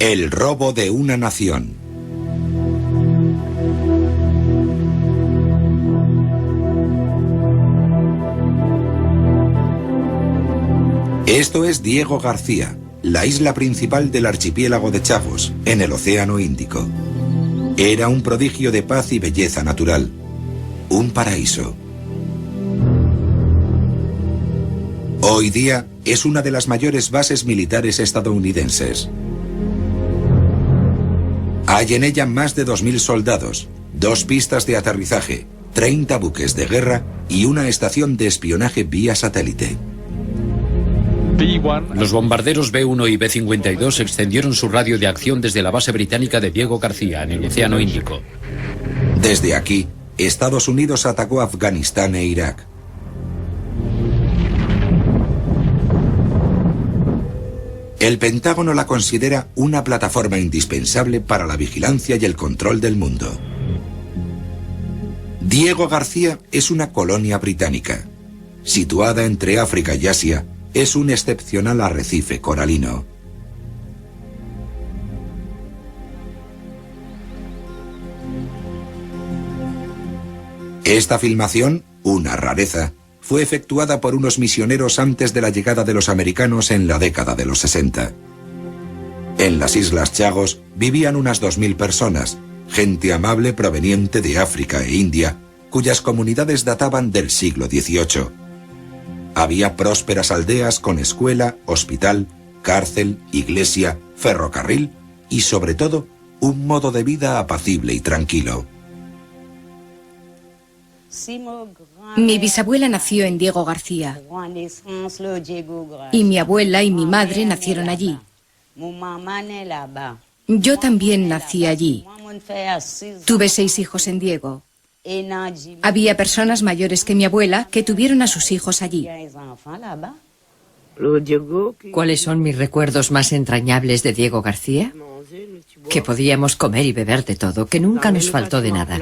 El robo de una nación. Esto es Diego García, la isla principal del archipiélago de Chagos, en el Océano Índico. Era un prodigio de paz y belleza natural. Un paraíso. Hoy día es una de las mayores bases militares estadounidenses. Hay en ella más de 2000 soldados, 2 pistas de aterrizaje, 30 buques de guerra y una estación de espionaje vía satélite. Los bombarderos B-1 y B-52 extendieron su radio de acción desde la base británica de Diego García, en el Océano Índico. Desde aquí, Estados Unidos atacó Afganistán e Irak. El Pentágono la considera una plataforma indispensable para la vigilancia y el control del mundo. Diego García es una colonia británica. Situada entre África y Asia, es un excepcional arrecife coralino. Esta filmación, una rareza, fue efectuada por unos misioneros antes de la llegada de los americanos en la década de los 60. En las Islas Chagos vivían unas 2000 personas, gente amable proveniente de África e India, cuyas comunidades databan del siglo XVIII. Había prósperas aldeas con escuela, hospital, cárcel, iglesia, ferrocarril y, sobre todo, un modo de vida apacible y tranquilo. Mi bisabuela nació en Diego García y mi abuela y mi madre nacieron allí. Yo también nací allí. Tuve 6 hijos en Diego. Había personas mayores que mi abuela que tuvieron a sus hijos allí. ¿Cuáles son mis recuerdos más entrañables de Diego García? Que podíamos comer y beber de todo, que nunca nos faltó de nada.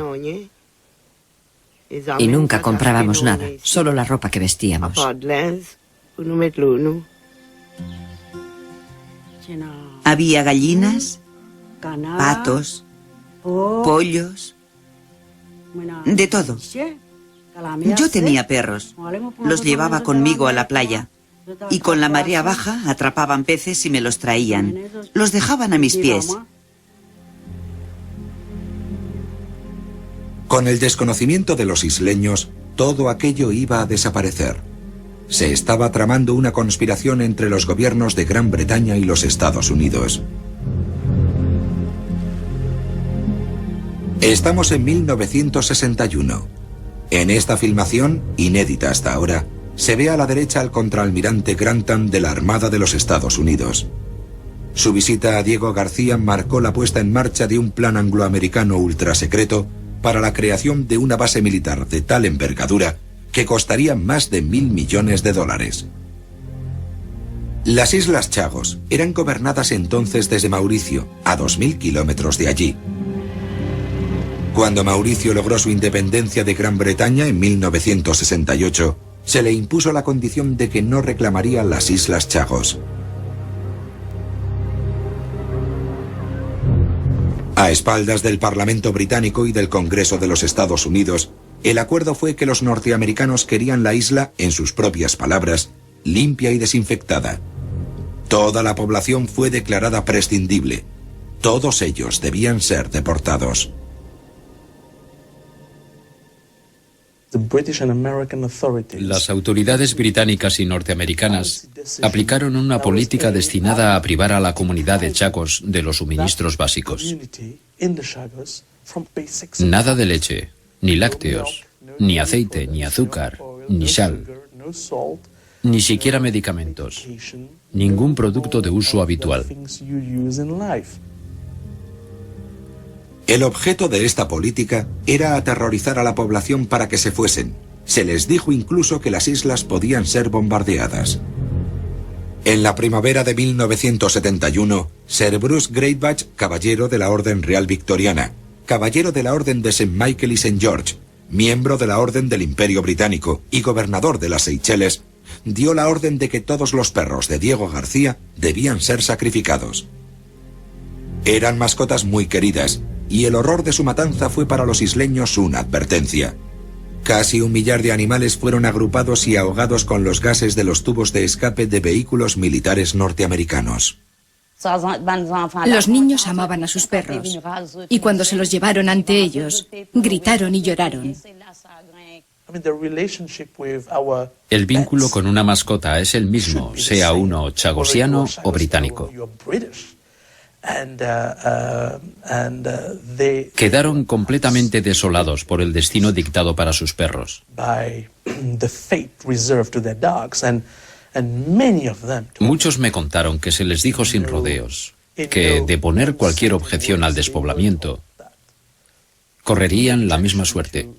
Y nunca comprábamos nada, solo la ropa que vestíamos. Había gallinas, patos, pollos, de todo. Yo tenía perros, los llevaba conmigo a la playa y con la marea baja atrapaban peces y me los traían. Los dejaban a mis pies. Con el desconocimiento de los isleños, todo aquello iba a desaparecer. Se estaba tramando una conspiración entre los gobiernos de Gran Bretaña y los Estados Unidos. Estamos en 1961. En esta filmación, inédita hasta ahora, se ve a la derecha al contraalmirante Grantham de la Armada de los Estados Unidos. Su visita a Diego García marcó la puesta en marcha de un plan angloamericano ultrasecreto para la creación de una base militar de tal envergadura que costaría más de $1.000 millones. Las Islas Chagos eran gobernadas entonces desde Mauricio, a 2000 kilómetros de allí. Cuando Mauricio logró su independencia de Gran Bretaña en 1968, se le impuso la condición de que no reclamaría las Islas Chagos. A espaldas del Parlamento británico y del Congreso de los Estados Unidos, el acuerdo fue que los norteamericanos querían la isla, en sus propias palabras, limpia y desinfectada. Toda la población fue declarada prescindible. Todos ellos debían ser deportados. Las autoridades británicas y norteamericanas aplicaron una política destinada a privar a la comunidad de Chagos de los suministros básicos. Nada de leche, ni lácteos, ni aceite, ni azúcar, ni sal, ni siquiera medicamentos, ningún producto de uso habitual. El objeto de esta política era aterrorizar a la población para que se fuesen. Se les dijo incluso que las islas podían ser bombardeadas. En la primavera de 1971, Sir Bruce Greatbatch, caballero de la Orden Real Victoriana, caballero de la Orden de St. Michael y St. George, miembro de la Orden del Imperio Británico y gobernador de las Seychelles, dio la orden de que todos los perros de Diego García debían ser sacrificados. Eran mascotas muy queridas, y el horror de su matanza fue para los isleños una advertencia. Casi 1 millar de animales fueron agrupados y ahogados con los gases de los tubos de escape de vehículos militares norteamericanos. Los niños amaban a sus perros, y cuando se los llevaron ante ellos, gritaron y lloraron. El vínculo con una mascota es el mismo, sea uno chagosiano o británico. Quedaron completamente desolados por el destino dictado para sus perros. Muchos me contaron que se les dijo sin rodeos que, de poner cualquier objeción al despoblamiento, correrían la misma suerte.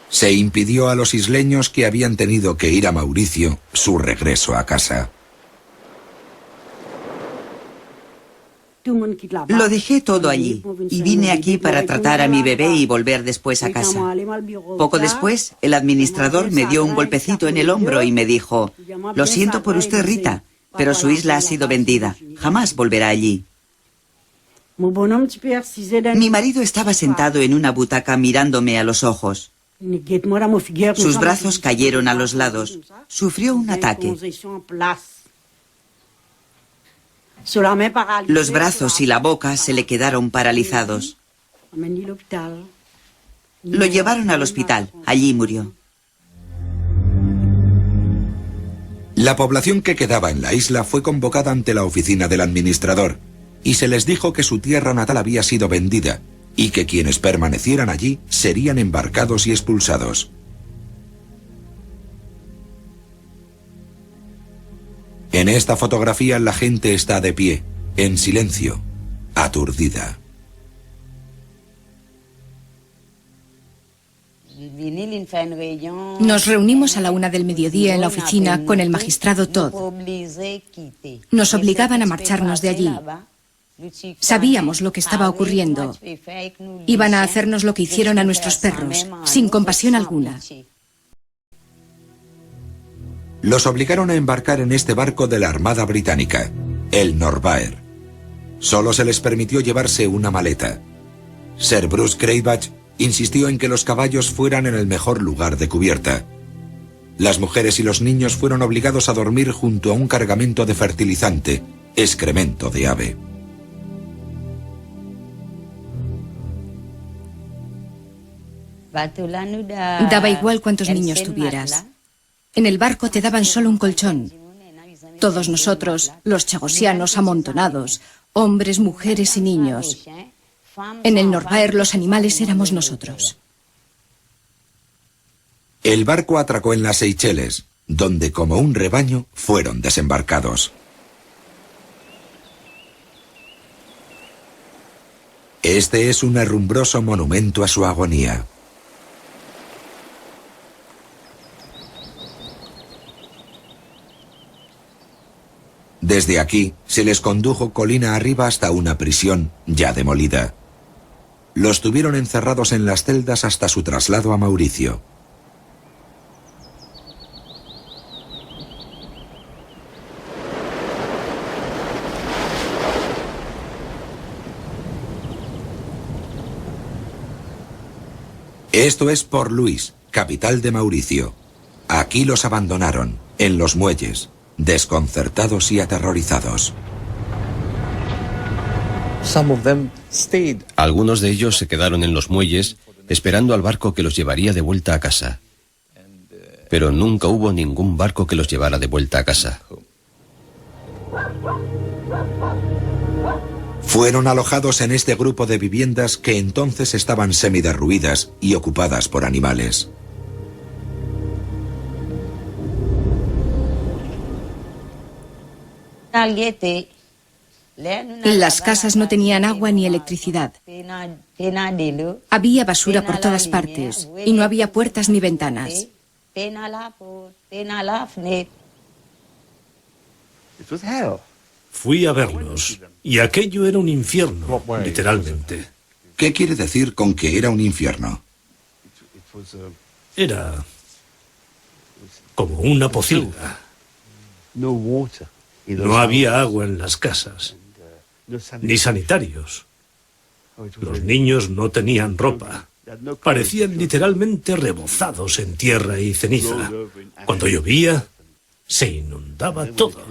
Se impidió a los isleños que habían tenido que ir a Mauricio su regreso a casa. Lo dejé todo allí y vine aquí para tratar a mi bebé y volver después a casa. Poco después, el administrador me dio un golpecito en el hombro y me dijo: «Lo siento por usted, Rita, pero su isla ha sido vendida. Jamás volverá allí». Mi marido estaba sentado en una butaca mirándome a los ojos. Sus brazos cayeron a los lados. Sufrió un ataque. Los brazos y la boca se le quedaron paralizados. Lo llevaron al hospital. Allí murió. La población que quedaba en la isla fue convocada ante la oficina del administrador y se les dijo que su tierra natal había sido vendida y que quienes permanecieran allí serían embarcados y expulsados. En esta fotografía la gente está de pie, en silencio, aturdida. Nos reunimos a la 1 del mediodía en la oficina con el magistrado Todd. Nos obligaban a marcharnos de allí. Sabíamos lo que estaba ocurriendo. Iban a hacernos lo que hicieron a nuestros perros, sin compasión alguna. Los obligaron a embarcar en este barco de la Armada Británica, el Norvair. Solo se les permitió llevarse una maleta. Sir Bruce Greybach insistió en que los caballos fueran en el mejor lugar de cubierta. Las mujeres y los niños fueron obligados a dormir junto a un cargamento de fertilizante, excremento de ave. Daba igual cuántos niños tuvieras. En el barco te daban solo un colchón. Todos nosotros, los chagosianos amontonados, hombres, mujeres y niños. En el Norvair los animales éramos nosotros. El barco atracó en las Seychelles, donde como un rebaño fueron desembarcados. Este es un herrumbroso monumento a su agonía. Desde aquí se les condujo colina arriba hasta una prisión ya demolida. Los tuvieron encerrados en las celdas hasta su traslado a Mauricio. Esto es Port Louis, capital de Mauricio. Aquí los abandonaron, en los muelles, desconcertados y aterrorizados. Algunos de ellos se quedaron en los muelles esperando al barco que los llevaría de vuelta a casa. Pero nunca hubo ningún barco que los llevara de vuelta a casa. Fueron alojados en este grupo de viviendas que entonces estaban semiderruidas y ocupadas por animales. Las casas no tenían agua ni electricidad. Había basura por todas partes y no había puertas ni ventanas. Fui a verlos y aquello era un infierno, literalmente. ¿Qué quiere decir con que era un infierno? Era como una pocilga. No había agua en las casas, ni sanitarios. Los niños no tenían ropa. Parecían literalmente rebozados en tierra y ceniza. Cuando llovía, se inundaba todo.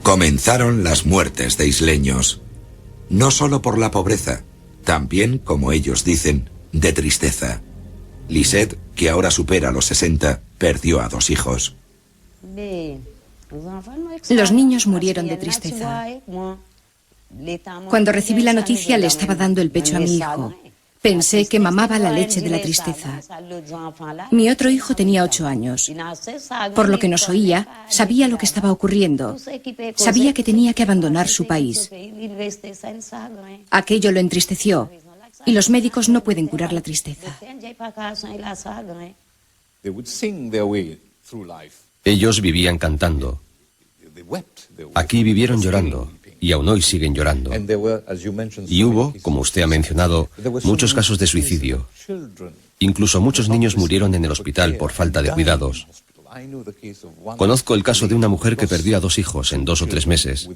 Comenzaron las muertes de isleños. No solo por la pobreza, también, como ellos dicen, de tristeza. Lisette, que ahora supera los 60, perdió a 2 hijos. Los niños murieron de tristeza. Cuando recibí la noticia le estaba dando el pecho a mi hijo. Pensé que mamaba la leche de la tristeza. Mi otro hijo tenía 8 años. Por lo que nos oía, sabía lo que estaba ocurriendo. Sabía que tenía que abandonar su país. Aquello lo entristeció, y los médicos no pueden curar la tristeza. Ellos vivían cantando. Aquí vivieron llorando, y aún hoy siguen llorando. Y hubo, como usted ha mencionado, muchos casos de suicidio. Incluso muchos niños murieron en el hospital por falta de cuidados. Conozco el caso de una mujer que perdió a 2 hijos en 2 o 3 meses.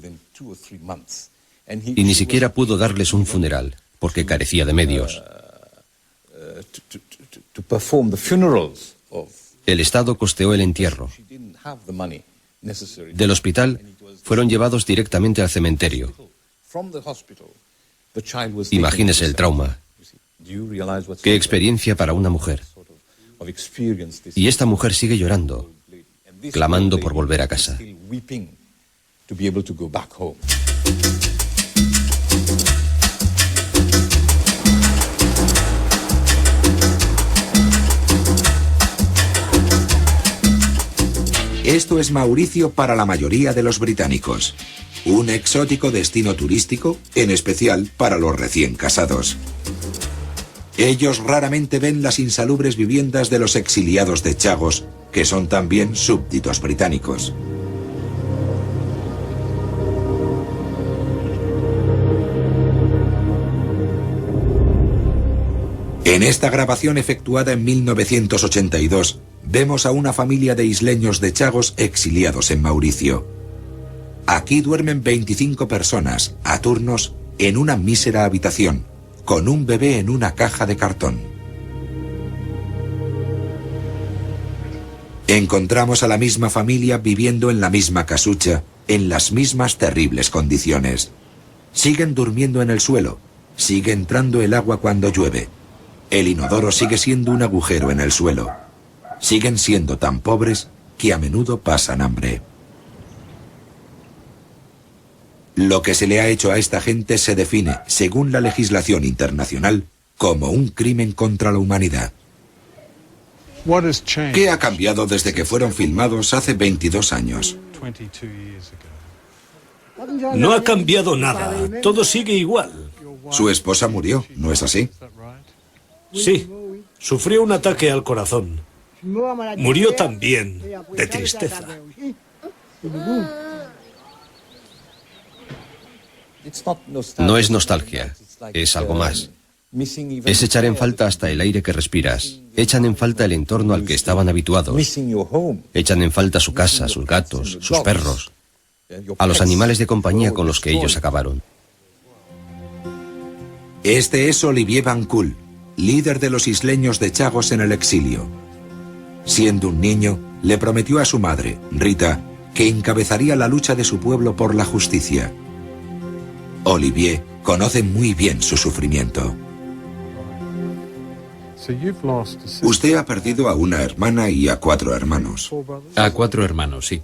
Y ni siquiera pudo darles un funeral, porque carecía de medios. El Estado costeó el entierro. Del hospital fueron llevados directamente al cementerio. Imagínese el trauma. Qué experiencia para una mujer. Y esta mujer sigue llorando, clamando por volver a casa. Esto es Mauricio para la mayoría de los británicos. Un exótico destino turístico, en especial para los recién casados. Ellos raramente ven las insalubres viviendas de los exiliados de Chagos, que son también súbditos británicos. En esta grabación efectuada en 1982, vemos a una familia de isleños de Chagos exiliados en Mauricio. Aquí duermen 25 personas, a turnos, en una mísera habitación, con un bebé en una caja de cartón. Encontramos a la misma familia viviendo en la misma casucha, en las mismas terribles condiciones. Siguen durmiendo en el suelo, sigue entrando el agua cuando llueve. El inodoro sigue siendo un agujero en el suelo. Siguen siendo tan pobres que a menudo pasan hambre. Lo que se le ha hecho a esta gente se define, según la legislación internacional, como un crimen contra la humanidad. ¿Qué ha cambiado desde que fueron filmados hace 22 años? No ha cambiado nada, todo sigue igual. Su esposa murió, ¿no es así? Sí, sufrió un ataque al corazón. Murió también de tristeza. No es nostalgia, es algo más. Es echar en falta hasta el aire que respiras. Echan en falta el entorno al que estaban habituados. Echan en falta su casa, sus gatos, sus perros, a los animales de compañía con los que ellos acabaron. Este es Olivier Van Kull, líder de los isleños de Chagos en el exilio. Siendo un niño, le prometió a su madre, Rita, que encabezaría la lucha de su pueblo por la justicia. Olivier conoce muy bien su sufrimiento. Usted ha perdido a una hermana y a 4 hermanos. A 4 hermanos, sí.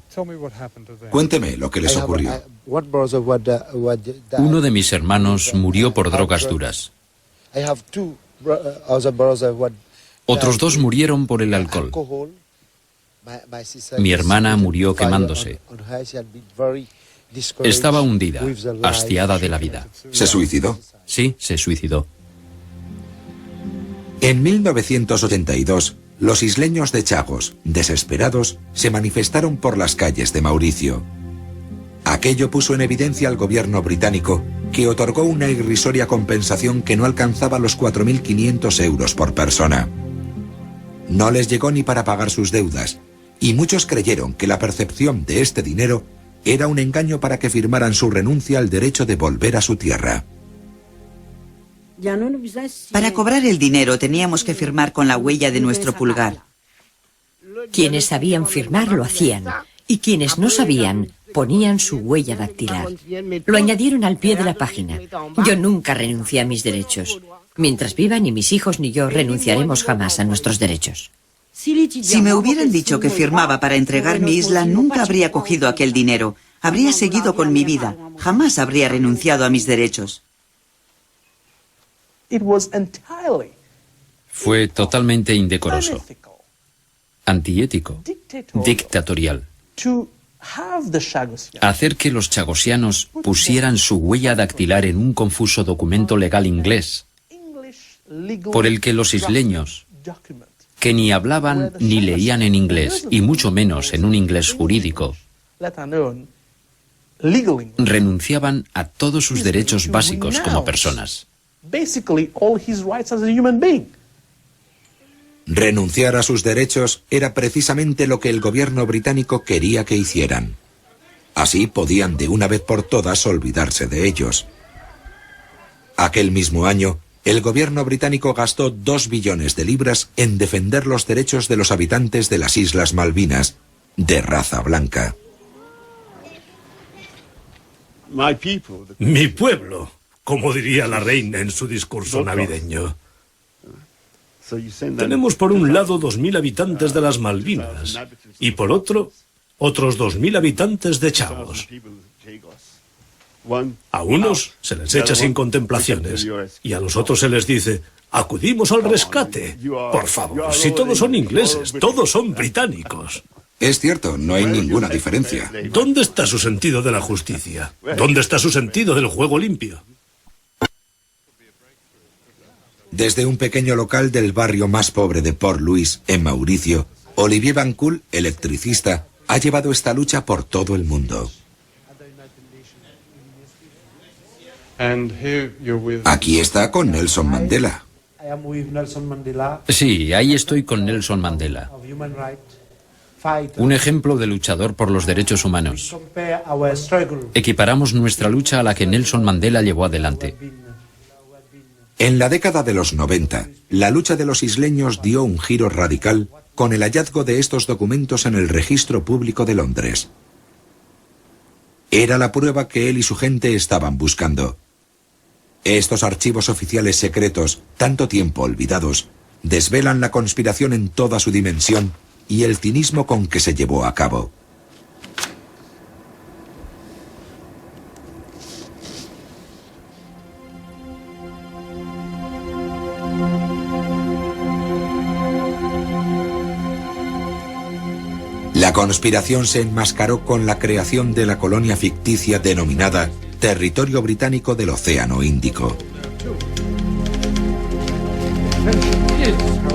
Cuénteme lo que les ocurrió. Uno de mis hermanos murió por drogas duras. Otros 2 murieron por el alcohol. Mi hermana murió quemándose. Estaba hundida, hastiada de la vida. ¿Se suicidó? Sí, se suicidó. En 1982, los isleños de Chagos, desesperados, se manifestaron por las calles de Mauricio. Aquello puso en evidencia al gobierno británico, que otorgó una irrisoria compensación que no alcanzaba los 4.500 euros por persona. No les llegó ni para pagar sus deudas, y muchos creyeron que la percepción de este dinero era un engaño para que firmaran su renuncia al derecho de volver a su tierra. Para cobrar el dinero teníamos que firmar con la huella de nuestro pulgar. Quienes sabían firmar lo hacían, y quienes no sabían ponían su huella dactilar. Lo añadieron al pie de la página. Yo nunca renuncié a mis derechos. Mientras viva, ni mis hijos ni yo renunciaremos jamás a nuestros derechos. Si me hubieran dicho que firmaba para entregar mi isla, nunca habría cogido aquel dinero. Habría seguido con mi vida. Jamás habría renunciado a mis derechos. Fue totalmente indecoroso, antiético, dictatorial. Hacer que los chagosianos pusieran su huella dactilar en un confuso documento legal inglés, por el que los isleños, que ni hablaban ni leían en inglés, y mucho menos en un inglés jurídico, renunciaban a todos sus derechos básicos como personas. Renunciar a sus derechos era precisamente lo que el gobierno británico quería que hicieran. Así podían de una vez por todas olvidarse de ellos. Aquel mismo año, el gobierno británico gastó 2 billones de libras en defender los derechos de los habitantes de las Islas Malvinas, de raza blanca. Mi pueblo, como diría la reina en su discurso navideño. Tenemos por un lado 2.000 habitantes de las Malvinas y por otro, otros 2.000 habitantes de Chagos. A unos se les echa sin contemplaciones y a los otros se les dice, acudimos al rescate. Por favor, si todos son ingleses, todos son británicos. Es cierto, no hay ninguna diferencia. ¿Dónde está su sentido de la justicia? ¿Dónde está su sentido del juego limpio? Desde un pequeño local del barrio más pobre de Port Louis, en Mauricio, Olivier Bancoul, electricista, ha llevado esta lucha por todo el mundo. Aquí está con Nelson Mandela. Sí, ahí estoy con Nelson Mandela. Un ejemplo de luchador por los derechos humanos. Equiparamos nuestra lucha a la que Nelson Mandela llevó adelante. En la década de los 90, la lucha de los isleños dio un giro radical con el hallazgo de estos documentos en el Registro Público de Londres. Era la prueba que él y su gente estaban buscando. Estos archivos oficiales secretos, tanto tiempo olvidados, desvelan la conspiración en toda su dimensión y el cinismo con que se llevó a cabo. La conspiración se enmascaró con la creación de la colonia ficticia denominada Territorio Británico del Océano Índico.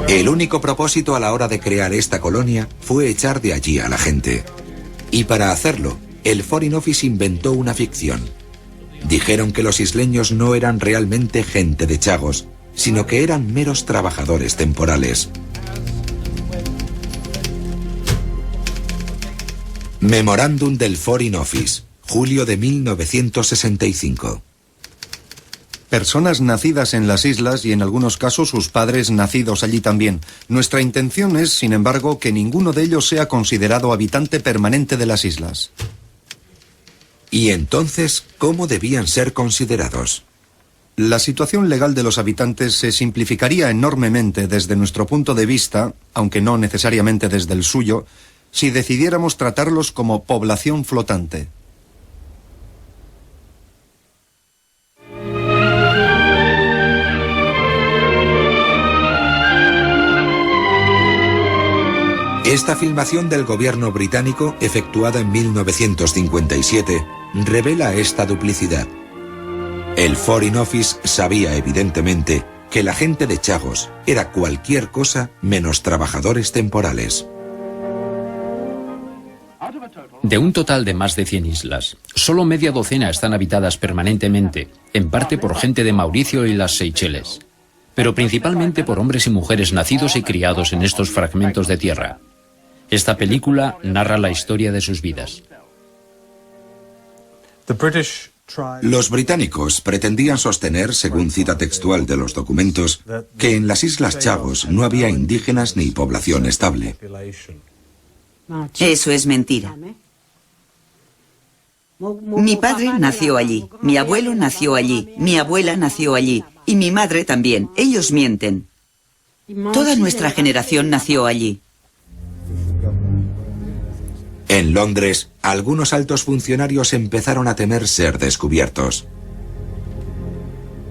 El único propósito a la hora de crear esta colonia fue echar de allí a la gente. Y para hacerlo, el Foreign Office inventó una ficción. Dijeron que los isleños no eran realmente gente de Chagos, sino que eran meros trabajadores temporales. Memorándum del Foreign Office, julio de 1965. Personas nacidas en las islas y en algunos casos sus padres nacidos allí también. Nuestra intención es, sin embargo, que ninguno de ellos sea considerado habitante permanente de las islas. ¿Y entonces cómo debían ser considerados? La situación legal de los habitantes se simplificaría enormemente desde nuestro punto de vista, aunque no necesariamente desde el suyo, si decidiéramos tratarlos como población flotante. Esta filmación del gobierno británico, efectuada en 1957, revela esta duplicidad. El Foreign Office sabía evidentemente que la gente de Chagos era cualquier cosa menos trabajadores temporales. De un total de más de 100 islas, solo media docena están habitadas permanentemente, en parte por gente de Mauricio y las Seychelles, pero principalmente por hombres y mujeres nacidos y criados en estos fragmentos de tierra. Esta película narra la historia de sus vidas. Los británicos pretendían sostener, según cita textual de los documentos, que en las Islas Chagos no había indígenas ni población estable. Eso es mentira. Mi padre nació allí, mi abuelo nació allí, mi abuela nació allí y mi madre también. Ellos mienten. Toda nuestra generación nació allí. En Londres, algunos altos funcionarios empezaron a temer ser descubiertos.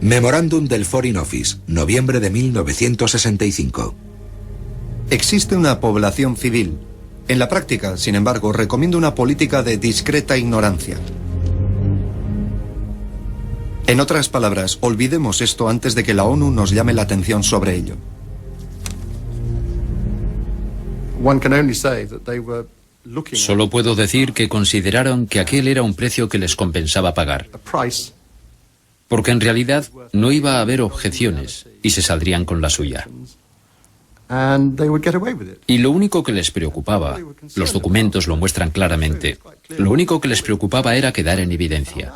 Memorándum del Foreign Office, noviembre de 1965. Existe una población civil. En la práctica, sin embargo, recomiendo una política de discreta ignorancia. En otras palabras, olvidemos esto antes de que la ONU nos llame la atención sobre ello. Solo puedo decir que consideraron que aquel era un precio que les compensaba pagar. Porque en realidad no iba a haber objeciones y se saldrían con la suya. Y lo único que les preocupaba, los documentos lo muestran claramente, lo único que les preocupaba era quedar en evidencia.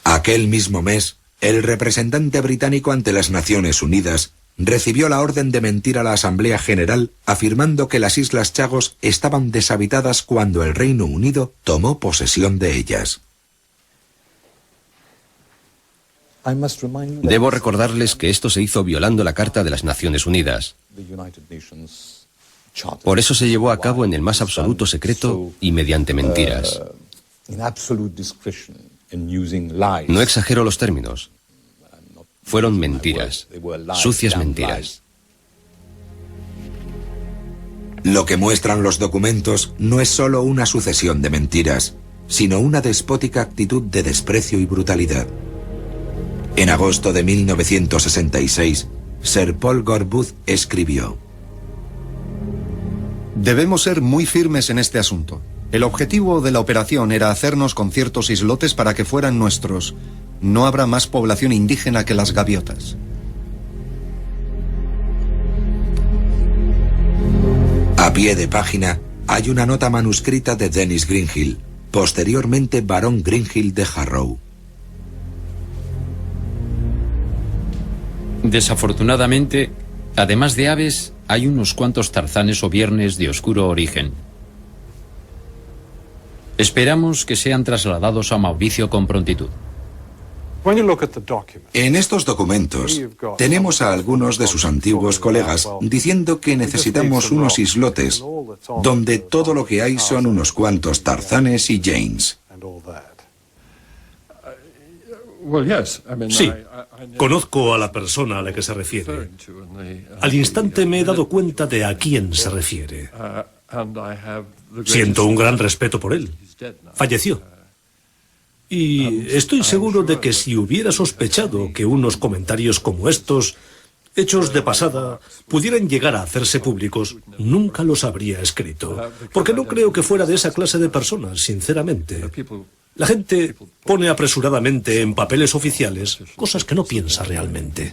Aquel mismo mes, el representante británico ante las Naciones Unidas recibió la orden de mentir a la Asamblea General afirmando que las Islas Chagos estaban deshabitadas cuando el Reino Unido tomó posesión de ellas. Debo recordarles que esto se hizo violando la Carta de las Naciones Unidas. Por eso se llevó a cabo en el más absoluto secreto y mediante mentiras. No exagero los términos. Fueron mentiras, sucias mentiras. Lo que muestran los documentos no es solo una sucesión de mentiras, sino una despótica actitud de desprecio y brutalidad. En agosto de 1966, Sir Paul Gorbooth escribió: Debemos ser muy firmes en este asunto. El objetivo de la operación era hacernos con ciertos islotes para que fueran nuestros. No habrá más población indígena que las gaviotas. A pie de página hay una nota manuscrita de Dennis Greenhill, posteriormente barón Greenhill de Harrow. Desafortunadamente, además de aves, hay unos cuantos tarzanes o viernes de oscuro origen. Esperamos que sean trasladados a Mauricio con prontitud. En estos documentos tenemos a algunos de sus antiguos colegas diciendo que necesitamos unos islotes donde todo lo que hay son unos cuantos tarzanes y Janes. Sí, conozco a la persona a la que se refiere. Al instante me he dado cuenta de a quién se refiere. Siento un gran respeto por él. Falleció. Y estoy seguro de que si hubiera sospechado que unos comentarios como estos, hechos de pasada, pudieran llegar a hacerse públicos, nunca los habría escrito. Porque no creo que fuera de esa clase de personas, sinceramente. La gente pone apresuradamente en papeles oficiales cosas que no piensa realmente.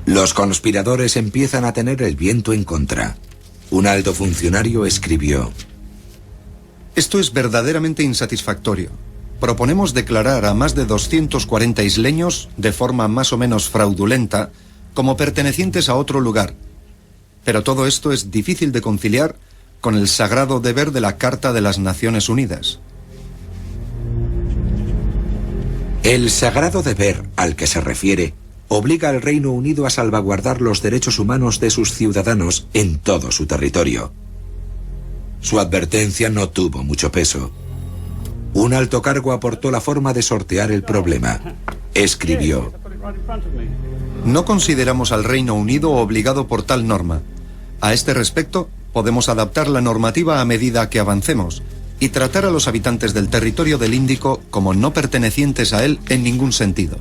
Los conspiradores empiezan a tener el viento en contra. Un alto funcionario escribió: Esto es verdaderamente insatisfactorio. Proponemos declarar a más de 240 isleños, de forma más o menos fraudulenta, como pertenecientes a otro lugar. Pero todo esto es difícil de conciliar con el sagrado deber de la Carta de las Naciones Unidas. El sagrado deber al que se refiere obliga al Reino Unido a salvaguardar los derechos humanos de sus ciudadanos en todo su territorio. Su advertencia no tuvo mucho peso. Un alto cargo aportó la forma de sortear el problema. Escribió: No consideramos al Reino Unido obligado por tal norma. A este respecto, podemos adaptar la normativa a medida que avancemos y tratar a los habitantes del territorio del Índico como no pertenecientes a él en ningún sentido.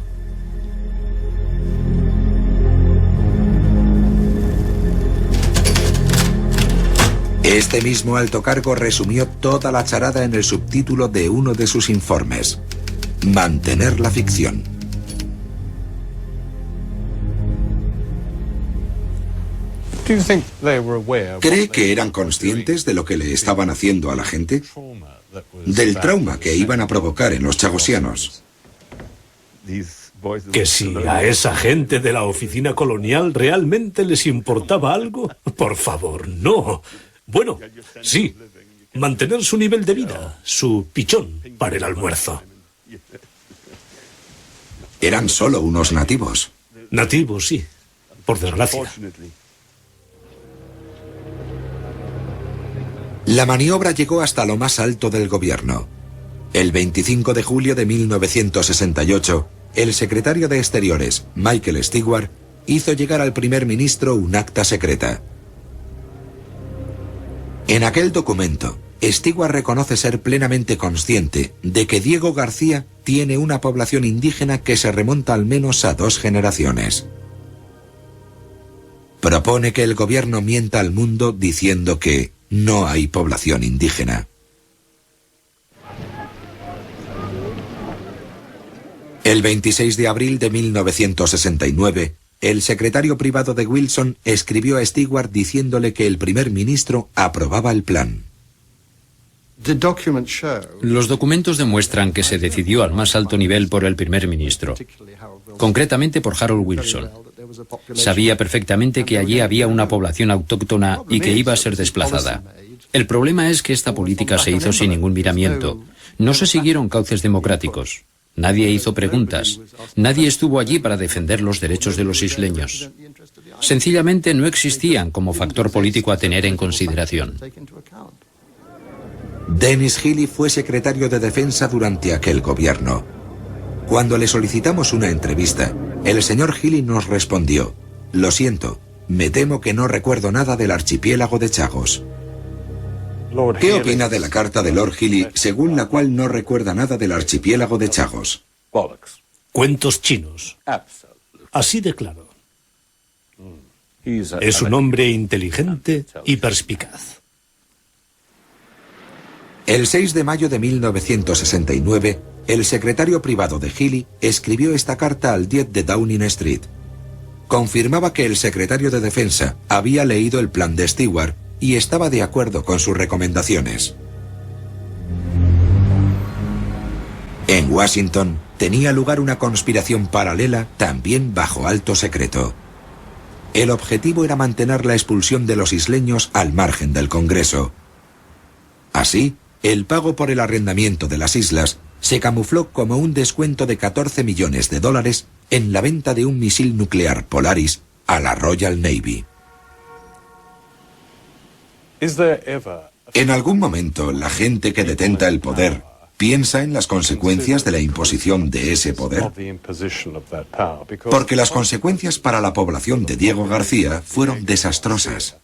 Este mismo alto cargo resumió toda la charada en el subtítulo de uno de sus informes: mantener la ficción. ¿Cree que eran conscientes de lo que le estaban haciendo a la gente? Del trauma que iban a provocar en los chagosianos. ¿Que si a esa gente de la oficina colonial realmente les importaba algo? Por favor, no. Bueno, sí, mantener su nivel de vida, su pichón para el almuerzo. Eran solo unos nativos. Nativos, sí, por desgracia. La maniobra llegó hasta lo más alto del gobierno. El 25 de julio de 1968, el secretario de Exteriores, Michael Stewart, hizo llegar al primer ministro un acta secreta. En aquel documento, Stewart reconoce ser plenamente consciente de que Diego García tiene una población indígena que se remonta al menos a 2 generaciones. Propone que el gobierno mienta al mundo diciendo que no hay población indígena. El 26 de abril de 1969, el secretario privado de Wilson escribió a Stewart diciéndole que el primer ministro aprobaba el plan. Los documentos demuestran que se decidió al más alto nivel por el primer ministro, concretamente por Harold Wilson. Sabía perfectamente que allí había una población autóctona y que iba a ser desplazada. El problema es que esta política se hizo sin ningún miramiento. No se siguieron cauces democráticos. Nadie hizo preguntas. Nadie estuvo allí para defender los derechos de los isleños. Sencillamente no existían como factor político a tener en consideración. Dennis Healy fue secretario de Defensa durante aquel gobierno. Cuando le solicitamos una entrevista, el señor Healy nos respondió: lo siento, me temo que no recuerdo nada del archipiélago de Chagos. ¿Qué opina de la carta de Lord Healy, según la cual no recuerda nada del archipiélago de Chagos? Cuentos chinos. Así de claro. Es un hombre inteligente y perspicaz. El 6 de mayo de 1969, el secretario privado de Healy escribió esta carta al 10 de Downing Street. Confirmaba que el secretario de Defensa había leído el plan de Stewart y estaba de acuerdo con sus recomendaciones. En Washington tenía lugar una conspiración paralela también bajo alto secreto. El objetivo era mantener la expulsión de los isleños al margen del Congreso. Así, el pago por el arrendamiento de las islas se camufló como un descuento de $14 millones en la venta de un misil nuclear Polaris a la Royal Navy. ¿En algún momento la gente que detenta el poder piensa en las consecuencias de la imposición de ese poder? Porque las consecuencias para la población de Diego García fueron desastrosas.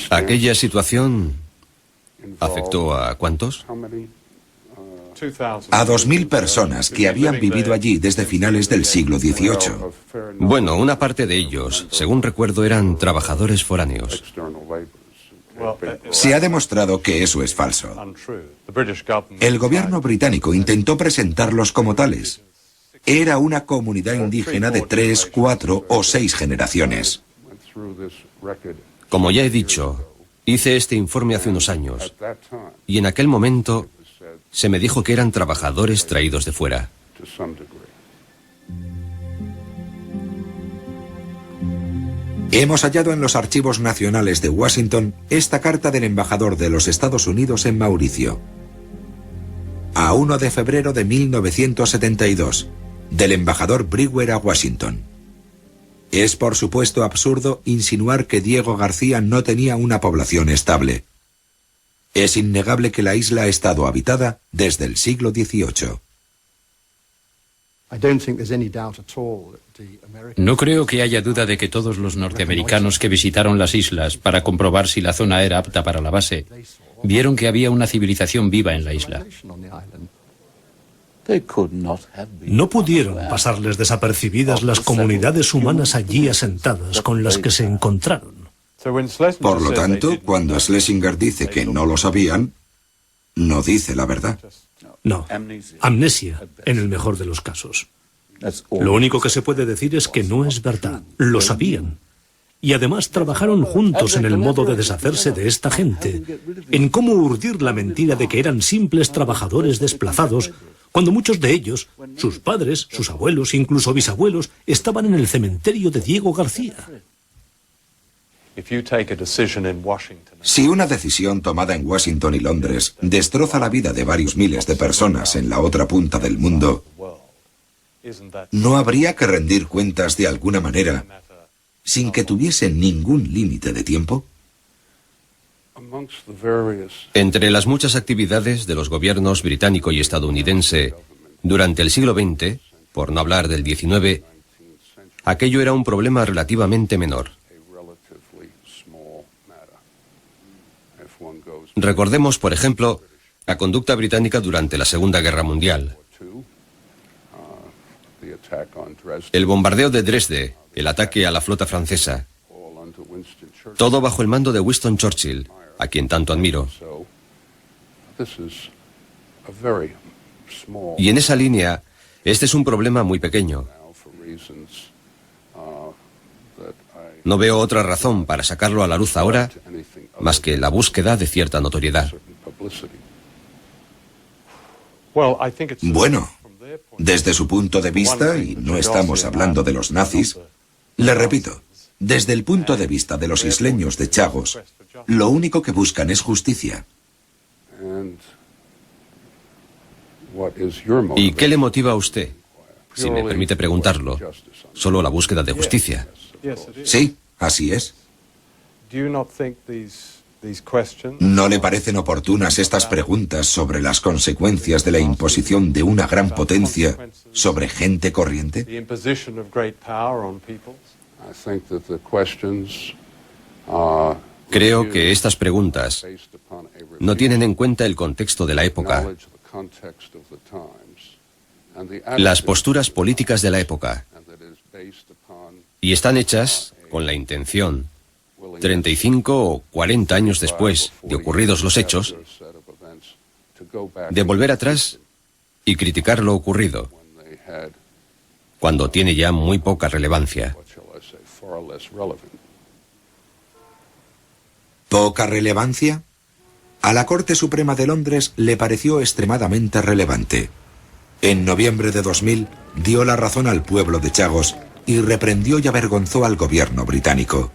¿Aquella situación afectó a cuántos? A 2.000 personas que habían vivido allí desde finales del siglo XVIII. Bueno, una parte de ellos, según recuerdo, eran trabajadores foráneos. Se ha demostrado que eso es falso. El gobierno británico intentó presentarlos como tales. Era una comunidad indígena de 3, 4 o 6 generaciones. Como ya he dicho, hice este informe hace unos años, y en aquel momento se me dijo que eran trabajadores traídos de fuera. Hemos hallado en los archivos nacionales de Washington esta carta del embajador de los Estados Unidos en Mauricio. A 1 de febrero de 1972, del embajador Brewer a Washington. Es por supuesto absurdo insinuar que Diego García no tenía una población estable. Es innegable que la isla ha estado habitada desde el siglo XVIII. No creo que haya duda de que todos los norteamericanos que visitaron las islas para comprobar si la zona era apta para la base, vieron que había una civilización viva en la isla. No pudieron pasarles desapercibidas las comunidades humanas allí asentadas con las que se encontraron. Por lo tanto, cuando Schlesinger dice que no lo sabían, no dice la verdad. No, amnesia, en el mejor de los casos. Lo único que se puede decir es que no es verdad. Lo sabían. Y además trabajaron juntos en el modo de deshacerse de esta gente, en cómo urdir la mentira de que eran simples trabajadores desplazados, cuando muchos de ellos, sus padres, sus abuelos, incluso bisabuelos, estaban en el cementerio de Diego García. Si una decisión tomada en Washington y Londres destroza la vida de varios miles de personas en la otra punta del mundo, ¿no habría que rendir cuentas de alguna manera sin que tuviese ningún límite de tiempo? Entre las muchas actividades de los gobiernos británico y estadounidense durante el siglo XX, por no hablar del XIX, aquello era un problema relativamente menor. Recordemos, por ejemplo, la conducta británica durante la Segunda Guerra Mundial. El bombardeo de Dresde, el ataque a la flota francesa. Todo bajo el mando de Winston Churchill, a quien tanto admiro. Y en esa línea, este es un problema muy pequeño. No veo otra razón para sacarlo a la luz ahora más que la búsqueda de cierta notoriedad. Bueno, desde su punto de vista, y no estamos hablando de los nazis, le repito, desde el punto de vista de los isleños de Chagos, lo único que buscan es justicia. ¿Y qué le motiva a usted? Si me permite preguntarlo, solo la búsqueda de justicia. Sí, así es. ¿No le parecen oportunas estas preguntas sobre las consecuencias de la imposición de una gran potencia sobre gente corriente? Creo que estas preguntas no tienen en cuenta el contexto de la época, las posturas políticas de la época, y están hechas con la intención, 35 o 40 años después de ocurridos los hechos, de volver atrás y criticar lo ocurrido, cuando tiene ya muy poca relevancia. ¿Poca relevancia? A la Corte Suprema de Londres le pareció extremadamente relevante. En noviembre de 2000 dio la razón al pueblo de Chagos y reprendió y avergonzó al gobierno británico.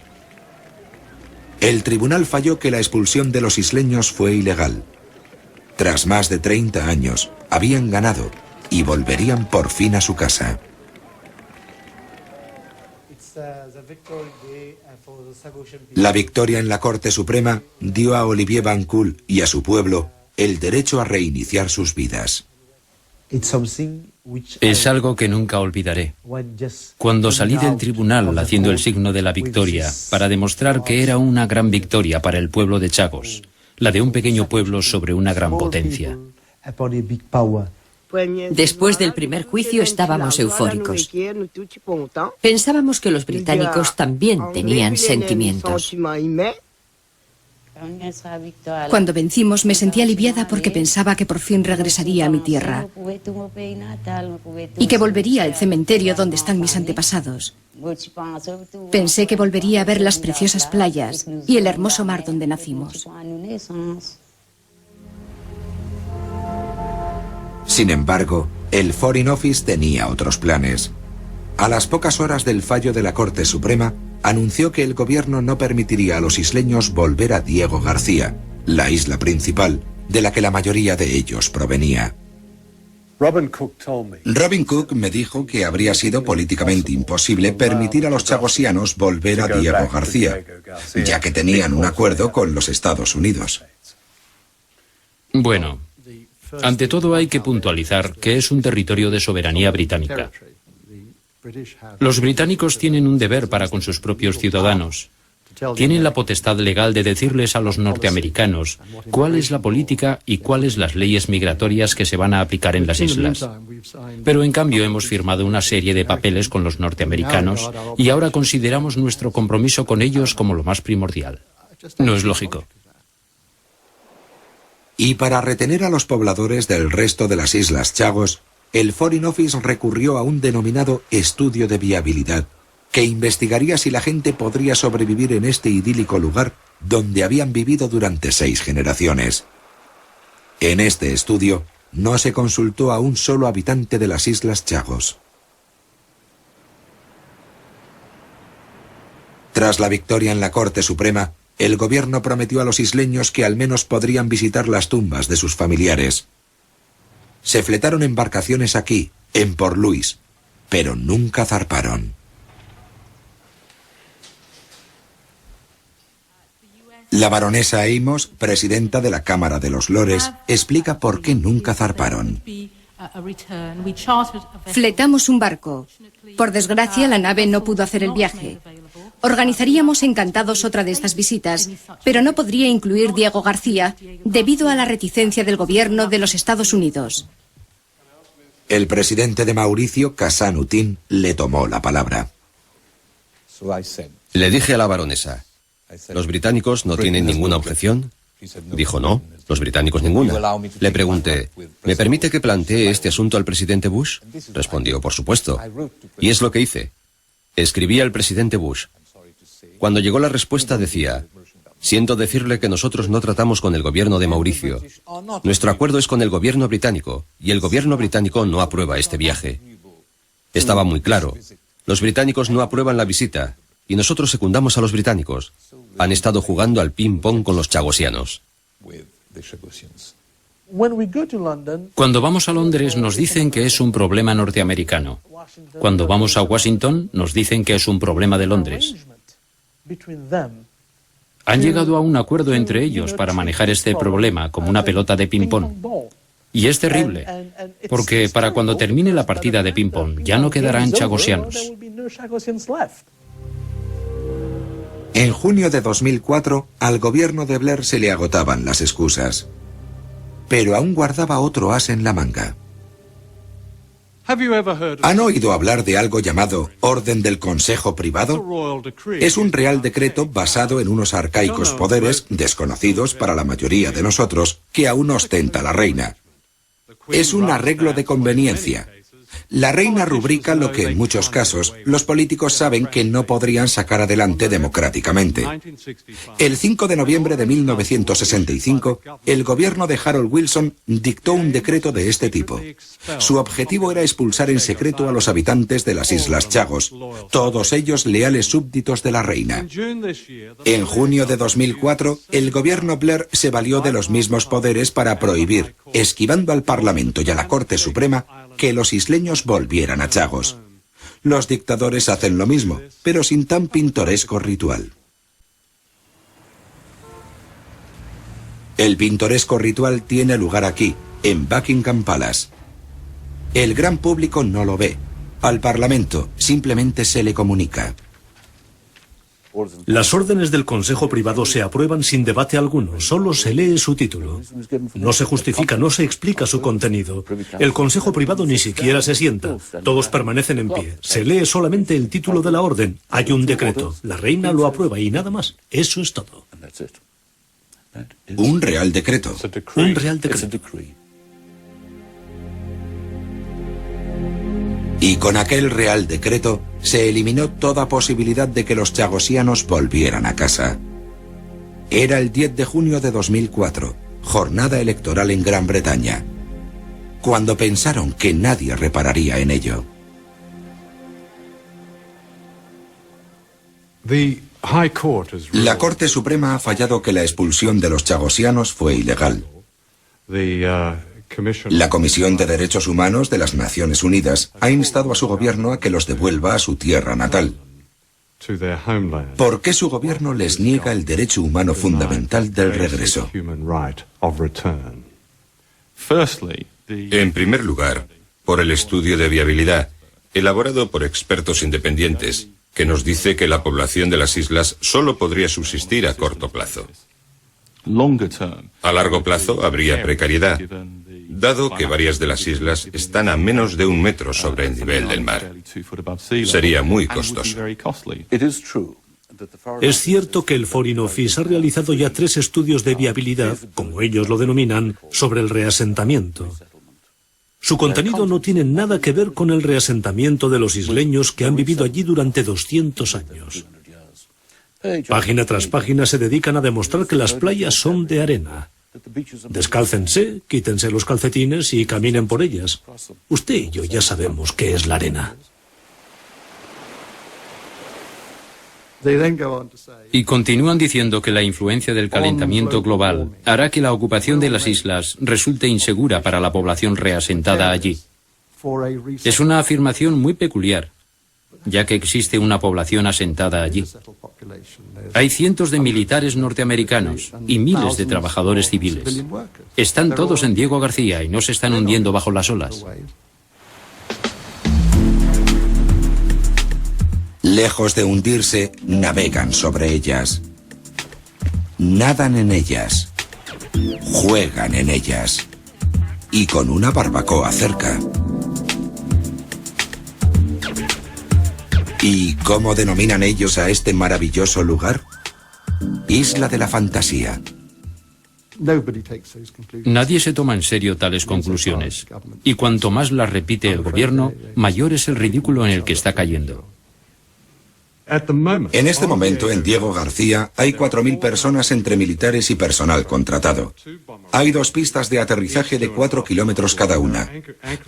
El tribunal falló que la expulsión de los isleños fue ilegal. Tras más de 30 años, habían ganado y volverían por fin a su casa. La victoria en la Corte Suprema dio a Olivier Bancoul y a su pueblo el derecho a reiniciar sus vidas. Es algo que nunca olvidaré. Cuando salí del tribunal haciendo el signo de la victoria para demostrar que era una gran victoria para el pueblo de Chagos, la de un pequeño pueblo sobre una gran potencia. Después del primer juicio estábamos eufóricos. Pensábamos que los británicos también tenían sentimientos. Cuando vencimos me sentí aliviada porque pensaba que por fin regresaría a mi tierra y que volvería al cementerio donde están mis antepasados. Pensé que volvería a ver las preciosas playas y el hermoso mar donde nacimos. Sin embargo, el Foreign Office tenía otros planes. A las pocas horas del fallo de la Corte Suprema, anunció que el gobierno no permitiría a los isleños volver a Diego García, la isla principal, de la que la mayoría de ellos provenía. Robin Cook me dijo que habría sido políticamente imposible permitir a los chagosianos volver a Diego García, ya que tenían un acuerdo con los Estados Unidos. Bueno, ante todo hay que puntualizar que es un territorio de soberanía británica. Los británicos tienen un deber para con sus propios ciudadanos, tienen la potestad legal de decirles a los norteamericanos cuál es la política y cuáles las leyes migratorias que se van a aplicar en las islas. Pero en cambio hemos firmado una serie de papeles con los norteamericanos y ahora consideramos nuestro compromiso con ellos como lo más primordial. No es lógico. Y para retener a los pobladores del resto de las Islas Chagos, el Foreign Office recurrió a un denominado estudio de viabilidad, que investigaría si la gente podría sobrevivir en este idílico lugar donde habían vivido durante 6 generaciones. En este estudio no se consultó a un solo habitante de las Islas Chagos. Tras la victoria en la Corte Suprema, el gobierno prometió a los isleños que al menos podrían visitar las tumbas de sus familiares. Se fletaron embarcaciones aquí, en Port Louis, pero nunca zarparon. La baronesa Amos, presidenta de la Cámara de los Lores, explica por qué nunca zarparon. Fletamos un barco. Por desgracia, la nave no pudo hacer el viaje. Organizaríamos encantados otra de estas visitas, pero no podría incluir Diego García debido a la reticencia del gobierno de los Estados Unidos. El presidente de Mauricio, Casanutín, le tomó la palabra. Le dije a la baronesa, ¿los británicos no tienen ninguna objeción? Dijo no, los británicos ninguna. Le pregunté, ¿me permite que plantee este asunto al presidente Bush? Respondió, por supuesto. Y es lo que hice. Escribí al presidente Bush. Cuando llegó la respuesta decía, siento decirle que nosotros no tratamos con el gobierno de Mauricio. Nuestro acuerdo es con el gobierno británico, y el gobierno británico no aprueba este viaje. Estaba muy claro. Los británicos no aprueban la visita, y nosotros secundamos a los británicos. Han estado jugando al ping-pong con los chagosianos. Cuando vamos a Londres nos dicen que es un problema norteamericano. Cuando vamos a Washington nos dicen que es un problema de Londres. Han llegado a un acuerdo entre ellos para manejar este problema como una pelota de ping-pong. Y es terrible, porque para cuando termine la partida de ping-pong ya no quedarán chagosianos. En junio de 2004, al gobierno de Blair se le agotaban las excusas. Pero aún guardaba otro as en la manga. ¿Han oído hablar de algo llamado Orden del Consejo Privado? Es un real decreto basado en unos arcaicos poderes, desconocidos para la mayoría de nosotros, que aún ostenta la reina. Es un arreglo de conveniencia. La reina rubrica lo que en muchos casos los políticos saben que no podrían sacar adelante democráticamente. El 5 de noviembre de 1965, el gobierno de Harold Wilson dictó un decreto de este tipo. Su objetivo era expulsar en secreto a los habitantes de las Islas Chagos, todos ellos leales súbditos de la reina. En junio de 2004, el gobierno Blair se valió de los mismos poderes para prohibir, esquivando al Parlamento y a la Corte Suprema, que los isleños volvieran a Chagos. Los dictadores hacen lo mismo, pero sin tan pintoresco ritual. El pintoresco ritual tiene lugar aquí, en Buckingham Palace. El gran público no lo ve. Al Parlamento simplemente se le comunica. Las órdenes del Consejo Privado se aprueban sin debate alguno, solo se lee su título. No se justifica, no se explica su contenido. El Consejo Privado ni siquiera se sienta, todos permanecen en pie. Se lee solamente el título de la orden, hay un decreto, la reina lo aprueba y nada más. Eso es todo. Un real decreto. Un real decreto. Y con aquel real decreto se eliminó toda posibilidad de que los chagosianos volvieran a casa. Era el 10 de junio de 2004, jornada electoral en Gran Bretaña, cuando pensaron que nadie repararía en ello. La Corte Suprema ha fallado que la expulsión de los chagosianos fue ilegal. La Comisión de Derechos Humanos de las Naciones Unidas ha instado a su gobierno a que los devuelva a su tierra natal. ¿Por qué su gobierno les niega el derecho humano fundamental del regreso? En primer lugar, por el estudio de viabilidad, elaborado por expertos independientes, que nos dice que la población de las islas solo podría subsistir a corto plazo. A largo plazo habría precariedad, dado que varias de las islas están a menos de 1 metro sobre el nivel del mar. Sería muy costoso. Es cierto que el Foreign Office ha realizado ya 3 estudios de viabilidad, como ellos lo denominan, sobre el reasentamiento. Su contenido no tiene nada que ver con el reasentamiento de los isleños que han vivido allí durante 200 años. Página tras página se dedican a demostrar que las playas son de arena. Descálcense, quítense los calcetines y caminen por ellas. Usted y yo ya sabemos qué es la arena. Y continúan diciendo que la influencia del calentamiento global hará que la ocupación de las islas resulte insegura para la población reasentada allí. Es una afirmación muy peculiar, ya que existe una población asentada allí. Hay cientos de militares norteamericanos y miles de trabajadores civiles. Están todos en Diego García y no se están hundiendo bajo las olas. Lejos de hundirse, navegan sobre ellas. Nadan en ellas. Juegan en ellas. Y con una barbacoa cerca. ¿Y cómo denominan ellos a este maravilloso lugar? Isla de la Fantasía. Nadie se toma en serio tales conclusiones. Y cuanto más las repite el gobierno, mayor es el ridículo en el que está cayendo. En este momento, en Diego García, hay 4.000 personas entre militares y personal contratado. Hay 2 pistas de aterrizaje de 4 kilómetros cada una.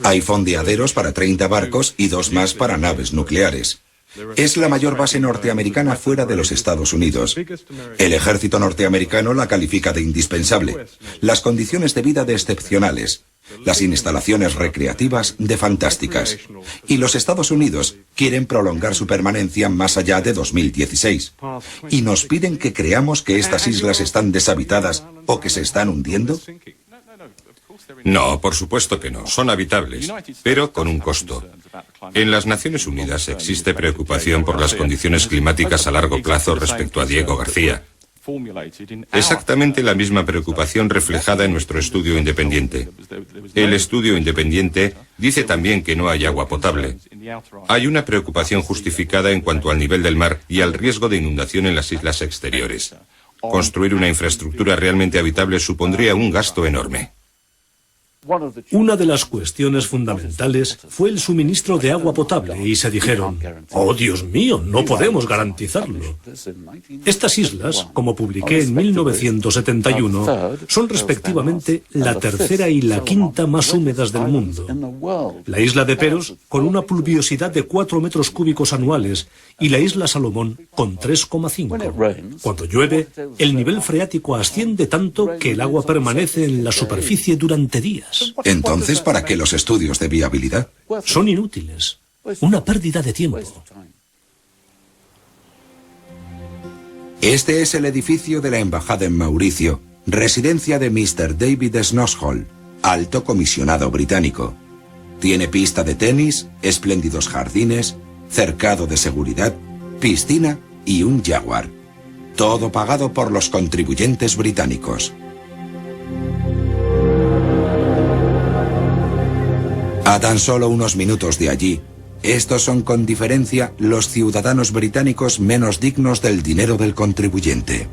Hay fondeaderos para 30 barcos y 2 más para naves nucleares. Es la mayor base norteamericana fuera de los Estados Unidos. El ejército norteamericano la califica de indispensable. Las condiciones de vida de excepcionales. Las instalaciones recreativas de fantásticas. Y los Estados Unidos quieren prolongar su permanencia más allá de 2016. ¿Y nos piden que creamos que estas islas están deshabitadas o que se están hundiendo? No, por supuesto que no. Son habitables, pero con un costo. En las Naciones Unidas existe preocupación por las condiciones climáticas a largo plazo respecto a Diego García. Exactamente la misma preocupación reflejada en nuestro estudio independiente. El estudio independiente dice también que no hay agua potable. Hay una preocupación justificada en cuanto al nivel del mar y al riesgo de inundación en las islas exteriores. Construir una infraestructura realmente habitable supondría un gasto enorme. Una de las cuestiones fundamentales fue el suministro de agua potable y se dijeron, ¡oh, Dios mío, no podemos garantizarlo! Estas islas, como publiqué en 1971, son respectivamente la 3ª y la 5ª más húmedas del mundo. La isla de Peros, con una pluviosidad de 4 metros cúbicos anuales, y la isla Salomón, con 3,5. Cuando llueve, el nivel freático asciende tanto que el agua permanece en la superficie durante días. Entonces, ¿para qué los estudios de viabilidad? Son inútiles. Una pérdida de tiempo. Este es el edificio de la embajada en Mauricio, residencia de Mr. David Snoshall, alto comisionado británico. Tiene pista de tenis, espléndidos jardines, cercado de seguridad, piscina y un Jaguar. Todo pagado por los contribuyentes británicos. A tan solo unos minutos de allí, estos son con diferencia los ciudadanos británicos menos dignos del dinero del contribuyente.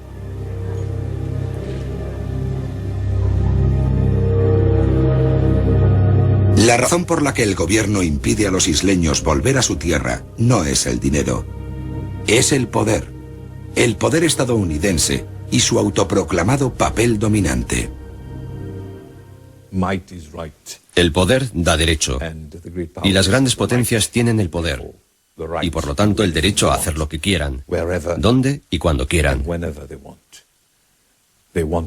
La razón por la que el gobierno impide a los isleños volver a su tierra no es el dinero, es el poder estadounidense y su autoproclamado papel dominante. El poder da derecho, y las grandes potencias tienen el poder, y por lo tanto el derecho a hacer lo que quieran, donde y cuando quieran.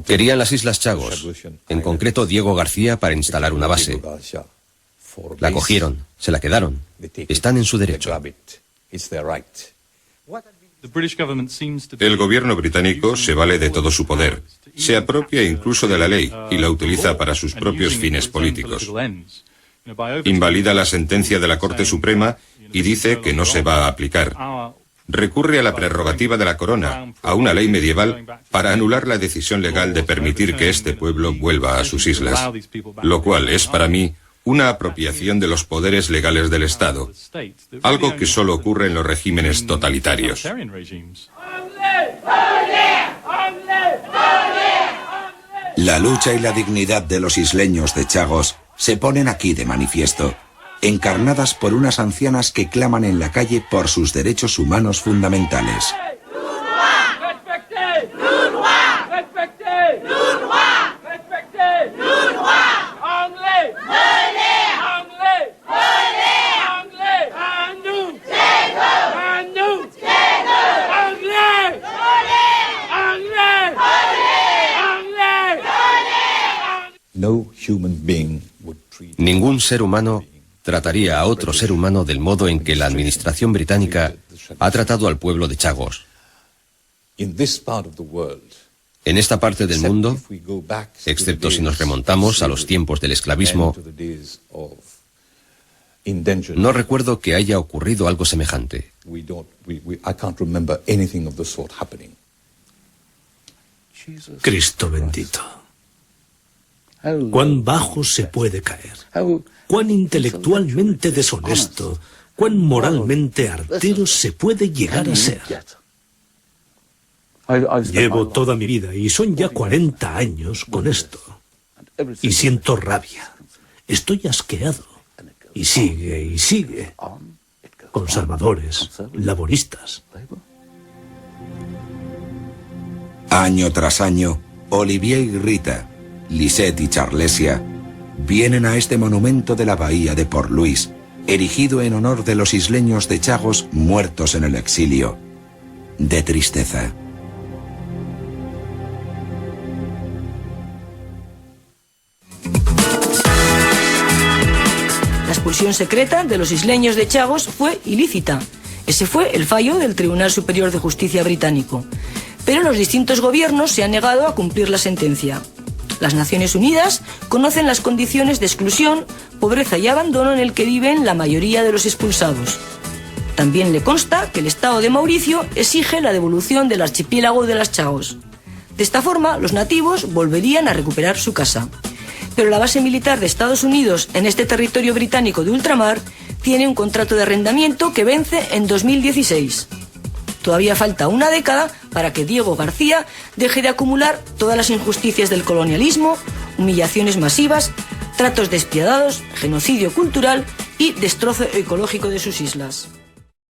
Querían las Islas Chagos, en concreto Diego García, para instalar una base. La cogieron, se la quedaron, están en su derecho. El gobierno británico se vale de todo su poder, se apropia incluso de la ley y la utiliza para sus propios fines políticos. Invalida la sentencia de la Corte Suprema y dice que no se va a aplicar. recurre a la prerrogativa de la corona, a una ley medieval, para anular la decisión legal de permitir que este pueblo vuelva a sus islas, lo cual es para mí una apropiación de los poderes legales del Estado, algo que solo ocurre en los regímenes totalitarios. La lucha y la dignidad de los isleños de Chagos se ponen aquí de manifiesto, encarnadas por unas ancianas que claman en la calle por sus derechos humanos fundamentales. Ningún ser humano trataría a otro ser humano del modo en que la administración británica ha tratado al pueblo de Chagos. En esta parte del mundo, excepto si nos remontamos a los tiempos del esclavismo, no recuerdo que haya ocurrido algo semejante. Cristo bendito. Cuán bajo se puede caer, cuán intelectualmente deshonesto, cuán moralmente artero se puede llegar a ser. Llevo toda mi vida, y son ya 40 años con esto, y siento rabia. Estoy asqueado. Y sigue, y sigue. Conservadores, laboristas. Año tras año, Olivier y Rita, Lisette y Charlesia vienen a este monumento de la bahía de Port Louis, erigido en honor de los isleños de Chagos muertos en el exilio. De tristeza. La expulsión secreta de los isleños de Chagos fue ilícita. Ese fue el fallo del Tribunal Superior de Justicia británico. Pero los distintos gobiernos se han negado a cumplir la sentencia. Las Naciones Unidas conocen las condiciones de exclusión, pobreza y abandono en el que viven la mayoría de los expulsados. También le consta que el Estado de Mauricio exige la devolución del archipiélago de las Chagos. De esta forma, los nativos volverían a recuperar su casa. Pero la base militar de Estados Unidos en este territorio británico de ultramar tiene un contrato de arrendamiento que vence en 2016. Todavía falta una década para que Diego García deje de acumular todas las injusticias del colonialismo, humillaciones masivas, tratos despiadados, genocidio cultural y destrozo ecológico de sus islas.